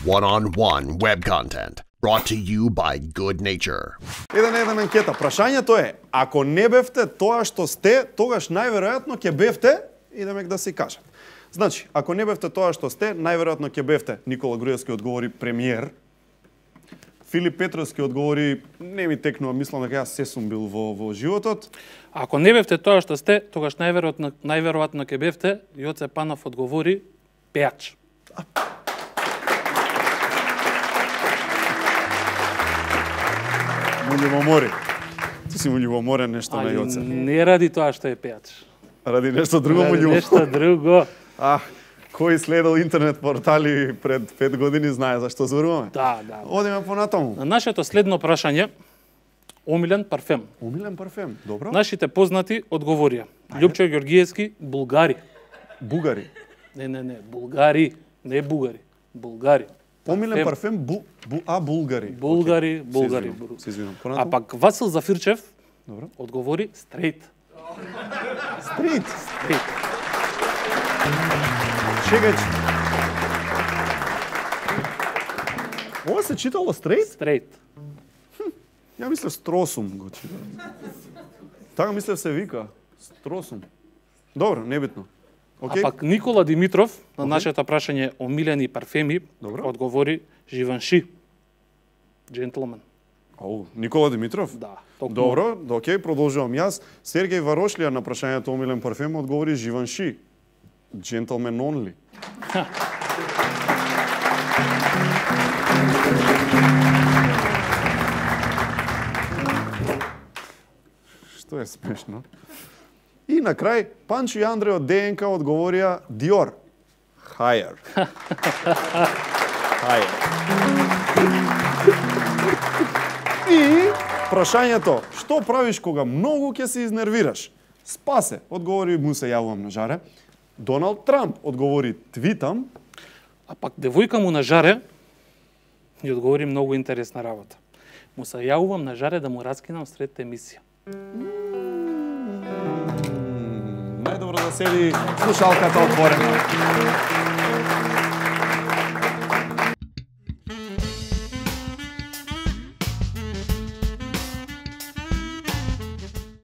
One-on-one web content brought to you by Good Nature. Еден анкета. Прашањето е, ако не бевте тоа што сте, тогаш најверојатно ќе бевте, идеме да си кажат. Значи, ако не бевте тоа што сте, најверојатно ќе бевте. Никола Груевски одговори премиер. Филип Петровски одговори, не ми текнува, мислам дека јас се сум бил во животот. Ако не бевте тоа што сте, тогаш најверојатно ќе бевте. Јоце Панов одговори пејач. Му љубомори. Ти си му љубоморен нешто на Јоце. Не ради тоа што е пејач. Ради нешто друго му Ради љубомори. нешто друго. Кој следел интернет портали пред 5 години знае зашто зборуваме. Да. Одиме понатаму. На нашето следно прашање, омилен парфем. Омилен парфем, добро. Нашите познати одговорија. Љупчо Ѓоргиевски, Булгари. Бугари. Не, Булгари, не бугари. Булгари. Омилен парфем булгари. Булгари. Се извинувам. А Понатаму. пак Васил Зафирчев Добро. одговори стрейт. Стрит. Стрейт. Чекај. Ова се читало стрейт? Стрейт. Ја мислев стросум го читам. Така мислев се вика. Стросум. Добро, небитно. А Океј. пак Никола Димитров на нашето прашање омилени парфеми Добро. одговори Живанши. Джентлмен. Ау, Никола Димитров? Да. токму. Добро, океј, продолжувам јас. Сергеј Варошлија на прашањето омилен парфем одговори Живанши. Gentleman only. Што е смешно? И на крај, Панчо и Андре од ДНК одговорија Dior. Higher. Higher. И прашањето, што правиш кога многу ќе се изнервираш? Спасе, одговори му се јавувам на жаре. Доналд Трамп одговори твитам. А пак девојка му на жаре ни одговори многу интересна работа. Му се јавувам на жаре да му раскинам сред емисија. Најдобро да седи слушалката отворена.